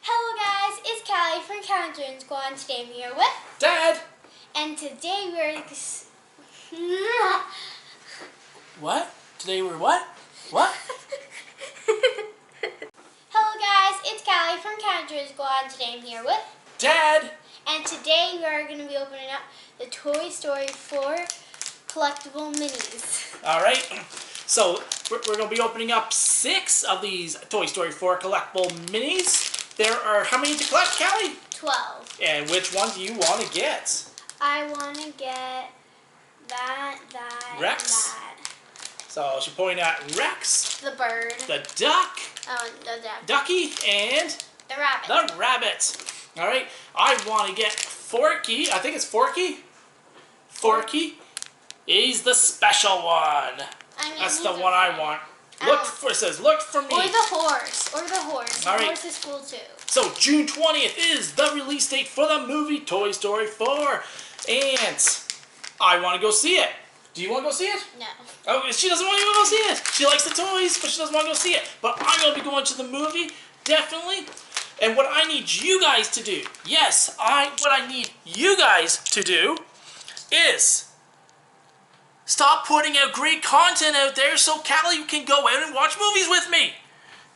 Hello guys, it's Callie from Callie and Jordan Squad. Today I'm here with Dad. And today we're What? Today we're what? What? Hello guys, it's Callie from Callie and Jordan Squad. Today I'm here with Dad. And today we are going to be opening up the Toy Story 4 collectible minis. Alright, so we're going to be opening up 6 of these Toy Story 4 collectible minis. There are how many to collect, Callie? 12. And which one do you want to get? I want to get that, Rex? and that. So she's pointing at Rex, The bird. the duck, The duck. Ducky, and The rabbit. the rabbit. Alright, I want to get Forky. I think it's Forky. Forky. He's the special one. That's the one I want. It says, look for me. Or the horse. The horse is cool too. So June 20th is the release date for the movie Toy Story 4. And I want to go see it. Do you want to go see it? No. Oh, she doesn't want to go see it. She likes the toys, but she doesn't want to go see it. But I'm going to be going to the movie, definitely. And what I need you guys to do, what I need you guys to do is stop putting out great content out there so Callie can go out and watch movies with me.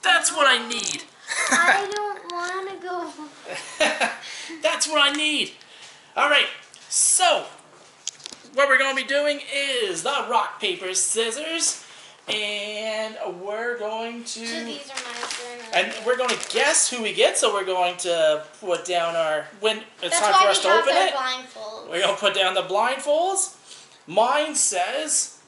That's what I need. I don't want to go. That's what I need. Alright, so what we're going to be doing is the rock, paper, scissors. And we're going to... So these are my And we're going to guess who we get, so we're going to put down our... When it's time for us to open it, we're going to put down the blindfolds. Mine says,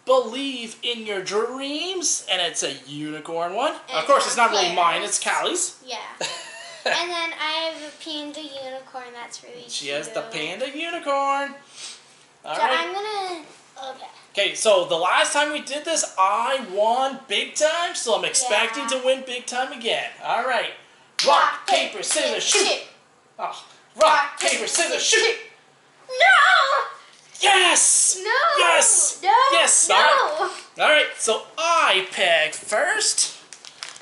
believe in your dreams, and it's a unicorn one. And of course, it's not really Claire's. mine, it's Callie's. Yeah. And then I have a panda unicorn that's really cute. She has the panda unicorn. All so right. I'm going to... Okay. Okay, so the last time we did this, I won big time, so I'm expecting to win big time again. All right. Rock, paper, scissors, shoot. Oh. Rock, paper, scissors, shoot. No! Yes! No! Yes! No! Yes! No! All right, so I pick first.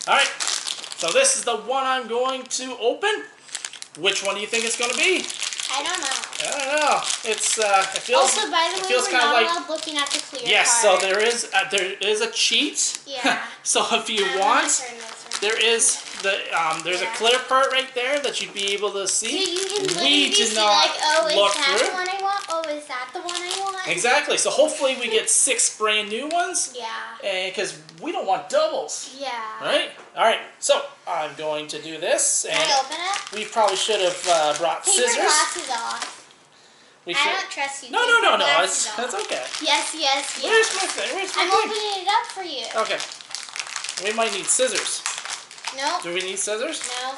All right, so this is the one I'm going to open. Which one do you think it's going to be? I don't know. I don't know. It's it feels. Also, by the way, we're not allowed looking at the clear yes, part. so there is a cheat. Yeah. So if you want, there is there's a clear part right there that you'd be able to see. So you can We literally did see, not like, oh, is look that through. the one I want? Oh, is that the one I want? Exactly. So hopefully we get 6 brand new ones. Yeah. Because we don't want doubles. Yeah. Right? All right. So I'm going to do this. And can I open it? we probably should have brought Take scissors. your glasses off. We I should. don't trust you. No. That's okay. Yes. Where's my thing? I'm opening it up for you. Okay. We might need scissors. No. Do we need scissors? No.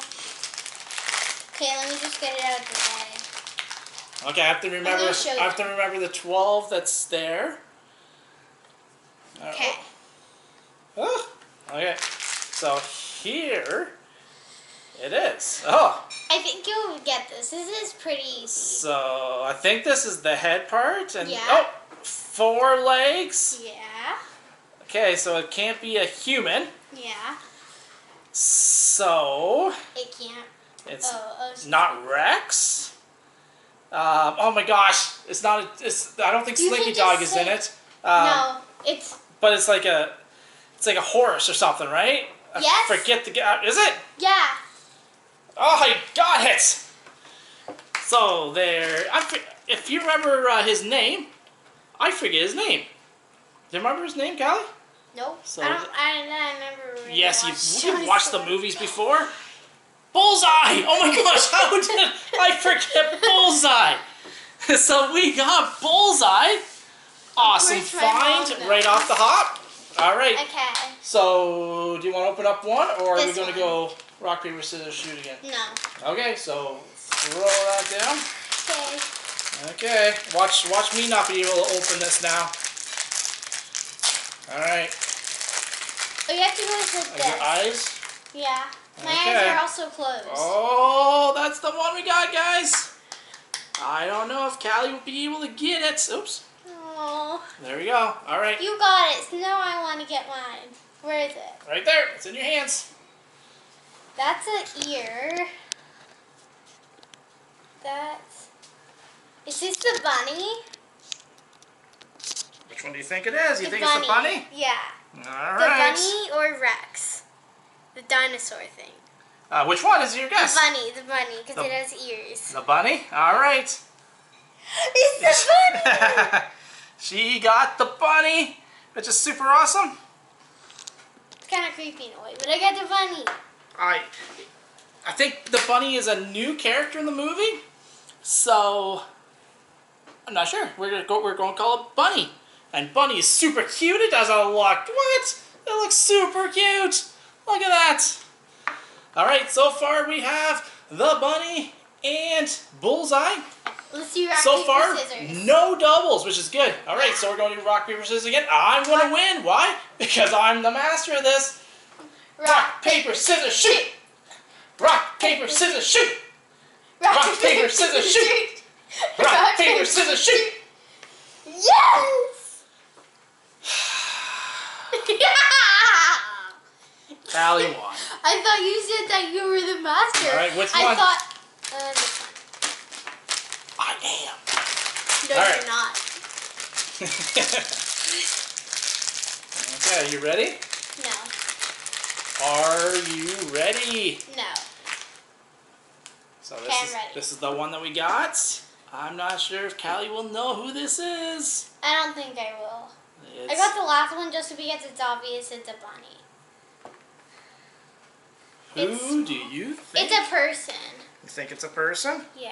Okay, let me just get it out of the bag. Okay, I have to remember. I have to remember the 12 that's there. Okay. Oh. Okay. So here it is. Oh. I think you'll get this. This is pretty easy. So I think this is the head part, and yeah. 4 legs. Yeah. Okay, so it can't be a human. Yeah. So it can't. It's not Rex. Oh my gosh, it's not. I don't think Slinky Dog is in it. No, it's. But it's like a horse or something, right? Yes. I forget the guy. Is it? Yeah. Oh, I got it. So there. If you remember his name, I forget his name. Do you remember his name, Callie? Nope. So I remember. When yes, you've watched the movies before. Bullseye! Oh my gosh, how did I forget Bullseye? So we got Bullseye. Awesome find right off the hop. All right. Okay. So do you want to open up one, or are we going to go rock, paper, scissors, shoot again? No. Okay, so throw that down. Okay. Okay, watch me not be able to open this now. All right. Oh, you have to go like this. Your eyes? Yeah. My eyes are also closed. Oh, that's the one we got, guys. I don't know if Callie will be able to get it. Oops. Oh. There we go. All right. You got it. So now I want to get mine. Where is it? Right there. It's in your hands. That's an ear. Is this the bunny? Which one do you think it is? You The think bunny. it's the bunny? Yeah. All The right. bunny or Rex? The dinosaur thing. Which one is your guess? The bunny, because it has ears. The bunny? All right. It's the bunny! She got the bunny, which is super awesome. It's kind of creepy in a way, but I got the bunny. I think the bunny is a new character in the movie, so I'm not sure. We're going to call it Bunny, and Bunny is super cute. It does a lot. What? It looks super cute. Look at that. All right, so far we have the bunny and Bullseye. Let's do rock, So paper, far, scissors. no doubles, which is good. All right, so we're going to do rock, paper, scissors again. I'm going to win. Why? Because I'm the master of this. Rock, paper, scissors, shoot! Rock, paper, scissors, shoot! Rock, paper, scissors, shoot! Rock, paper, scissors, shoot! Yes! Callie won. I thought you said that you were the master. All right, which I one? thought this one. I am. No, All you're right. not. Okay, you ready? No. Are you ready? No. So Okay, I'm ready. this is the one that we got. I'm not sure if Callie will know who this is. I don't think I will. I It's- got the last one just because it's obvious it's a bunny. Who do you think? It's a person. You think it's a person? Yeah.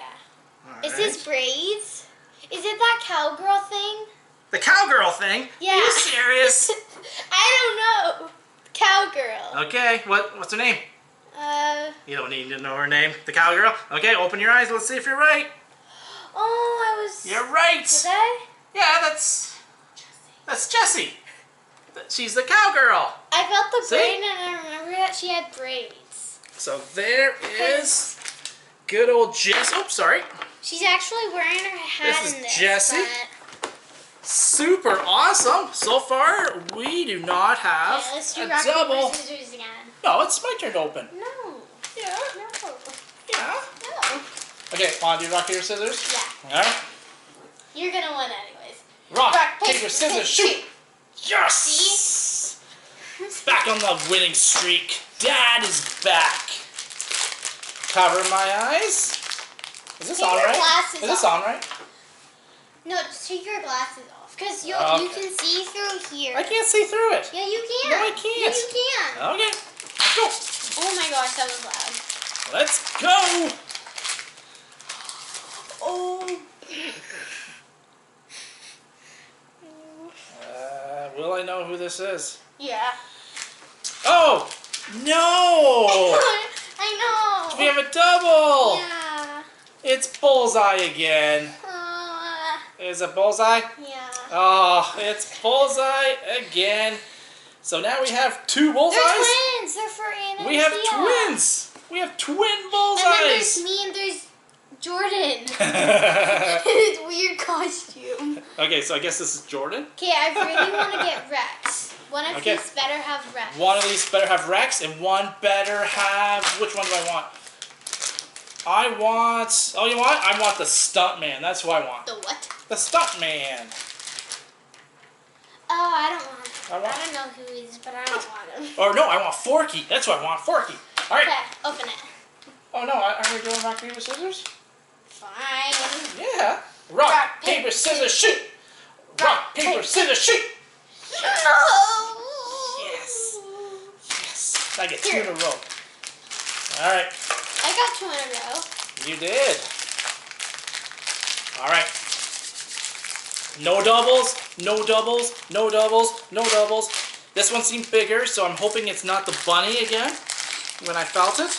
All Is right. this braids? Is it that cowgirl thing? The Cowgirl thing? Yeah. Are you serious? I don't know. Cowgirl. Okay, what's her name? You don't need to know her name. The Cowgirl? Okay, open your eyes. Let's see if you're right. Oh, I was... You're right. Did I? Yeah, that's Jessie. She's the Cowgirl. I felt the See? braid and I remember that she had braids. So there is good old Jess. Oops, sorry. She's actually wearing her hat This is in this. Jessie. but- Super awesome. So far, we do not have Okay, let's do a rock, double. paper, scissors again. No, it's my turn to open. No. Yeah. No. Yeah. No. Okay, want to do rock, paper, scissors? Yeah. All right. You're going to win anyways. Rock, paper, scissors, shoot. Yes! Back on the winning streak. Dad is back. Cover my eyes. Is this Take on your right? glasses Is this off. on right? No, just take your glasses off. Because you Okay. can see through here. I can't see through it. Yeah, you can. No, I can't. Yeah, you can. Okay, let's go. Oh my gosh, that was loud. Let's go. Oh. Will I know who this is? Yeah. Oh, no. I know. We have a double. Yeah. It's Bullseye again. Is it Bullseye? Yeah. Oh, it's Bullseye again. So now we have two Bullseyes. They're twins. They're for Anna We and have Tia. twins. We have twin And then there's Bullseyes. me and there's Jordan. His weird costume. Okay, so I guess this is Jordan. Okay, I really want to get Rex. One of Okay. these better have Rex. One of these better have Rex, and one better have... Which one do I want? I want... Oh, you want? I want the Stuntman. That's who I want. The what? The Stuntman. Oh, I don't want him. I want- I don't know who he is, but I don't want him. Or no, I want Forky. That's what I want. Forky. All right. Okay, open it. Oh no, are we doing rock, paper, scissors? Fine. Yeah. Rock, paper, scissors, shoot. Rock, paper, scissors, shoot. No! Yes. Yes. I get two Here. in a row. All right. I got 2 in a row. You did. All right. No doubles, no doubles, no doubles, no doubles. This one seemed bigger, so I'm hoping it's not the bunny again when I felt it.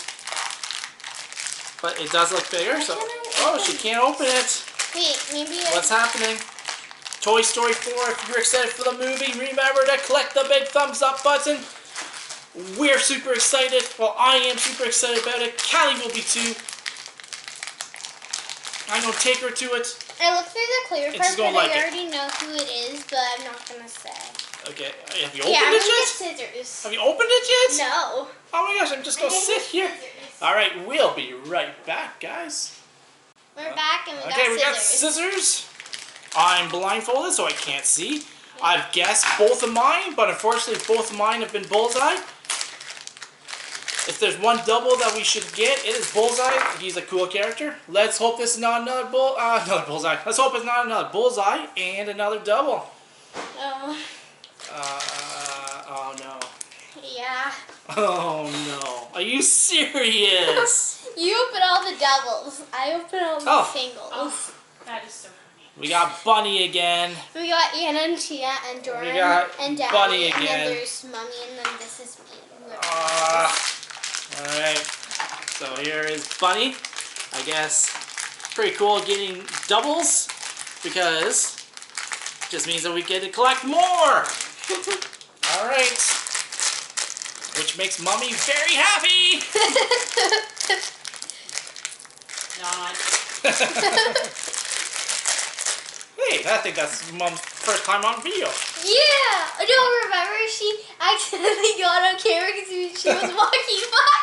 But it does look bigger, so... Oh, she can't open it. Wait, maybe What's happening? Toy Story 4, if you're excited for the movie, remember to click the big thumbs up button. We're super excited. Well, I am super excited about it. Callie will be too. I'm going to take her to it. I looked through the clear It's part, just gonna but like I it. already know who it is, but I'm not gonna say. Okay, have you opened Yeah, I'm it gonna yet? get scissors. Have you opened it yet? No. Oh my gosh, I'm just gonna sit here. Alright, we'll be right back, guys. We're back and we got scissors. I'm blindfolded, so I can't see. I've guessed both of mine, but unfortunately both of mine have been bullseye. If there's one double that we should get, it is Bullseye. He's a cool character. Let's hope this is not another bullseye. Let's hope it's not another bullseye and another double. Oh no. Yeah. Oh no. Are you serious? You open all the doubles. I open all the singles. Oh, that is so funny. We got Bunny again. We got Anna and Tia and Jordan We got and Daddy. Bunny And then again. there's Mommy and then this is me. Alright. So here is Bunny. I guess pretty cool getting doubles because it just means that we get to collect more. Alright. Which makes Mommy very happy. Not. Hey, I think that's Mom's first time on video. Yeah! No, remember she accidentally got on camera because she was walking by?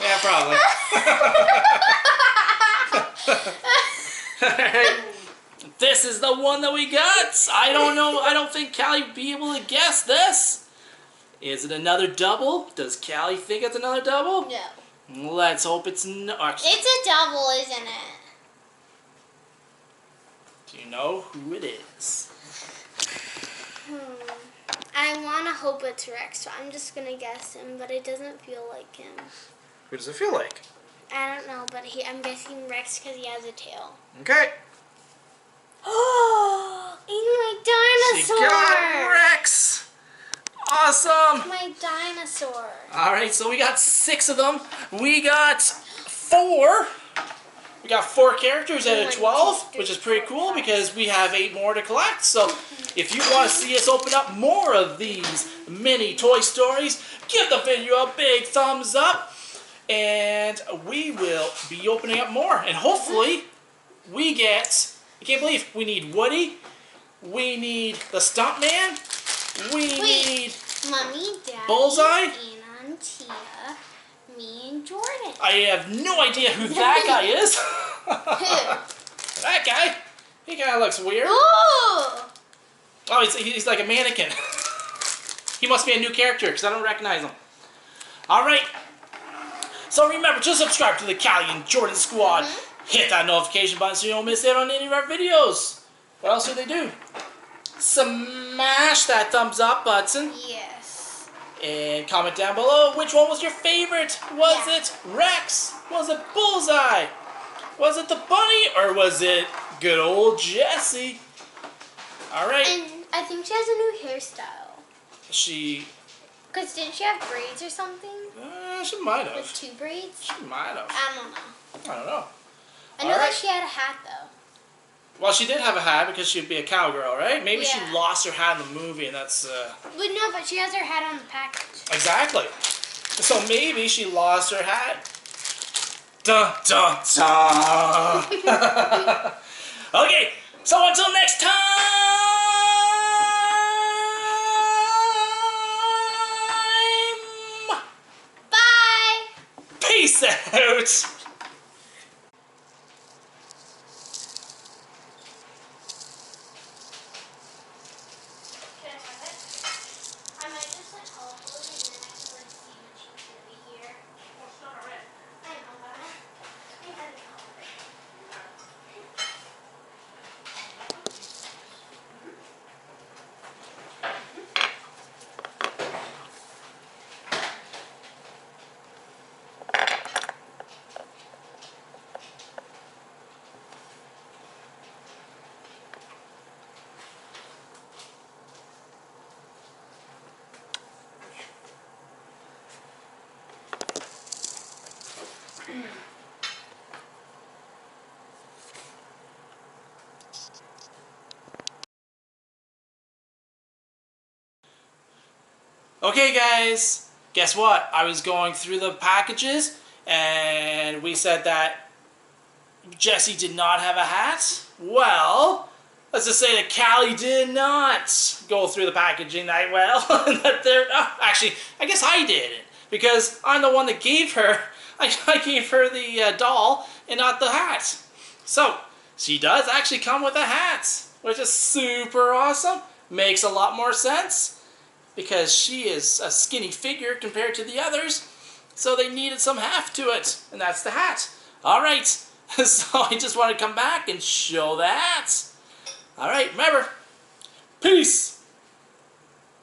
Yeah, probably. Alright. This is the one that we got. I don't know. I don't think Callie would be able to guess this. Is it another double? Does Callie think it's another double? No. Let's hope it's not. It's a double, isn't it? Do you know who it is? I want to hope it's Rex, so I'm just going to guess him, but it doesn't feel like him. Who does it feel like? I don't know, but I'm guessing Rex because he has a tail. Okay. Oh, my dinosaur! She got Rex! Awesome! My dinosaur. Alright, so we got 6 of them. We got 4. We got 4 characters out of 12, which is pretty cool because we have 8 more to collect. So if you want to see us open up more of these mini Toy Stories, give the video a big thumbs up. And we will be opening up more. And hopefully we get, I can't believe, we need Woody, we need the Stuntman, we need Mommy, Daddy, Bullseye, Anna and Tia, me and Jordan. I have no idea who that guy is. Who? That guy, he kind of looks weird. Ooh! Oh, he's like a mannequin. He must be a new character because I don't recognize him. Alright. So remember to subscribe to the Callie and Jordan Squad. Hit that notification button so you don't miss out on any of our videos. What else do they do? Smash that thumbs up button. Yes. And comment down below which one was your favorite. Was it Rex? Was it Bullseye? Was it the bunny? Or was it good old Jessie? Alright. And I think she has a new hairstyle. She... Because didn't she have braids or something? She might have. With 2 braids? She might have. I don't know. I don't know. I know that she had a hat though. Well, she did have a hat because she'd be a cowgirl, right? Maybe she Yeah. lost her hat in the movie and that's... But no, but she has her hat on the package. Exactly. So maybe she lost her hat. Dun, dun, dun. Okay, so until next time... Bye! Peace out! I might just like hold it and then I can like see when she's gonna be here. Well, it's not already. I know, but I had to hold it. Okay guys, guess what? I was going through the packages and we said that Jessie did not have a hat, well, let's just say that Callie did not go through the packaging that well. Actually, I guess I did it, because I'm the one that gave her, I gave her the doll and not the hat. So, she does actually come with a hat, which is super awesome. Makes a lot more sense, because she is a skinny figure compared to the others, so they needed some heft to it, and that's the hat. Alright, so I just want to come back and show the hats. Alright, remember, peace!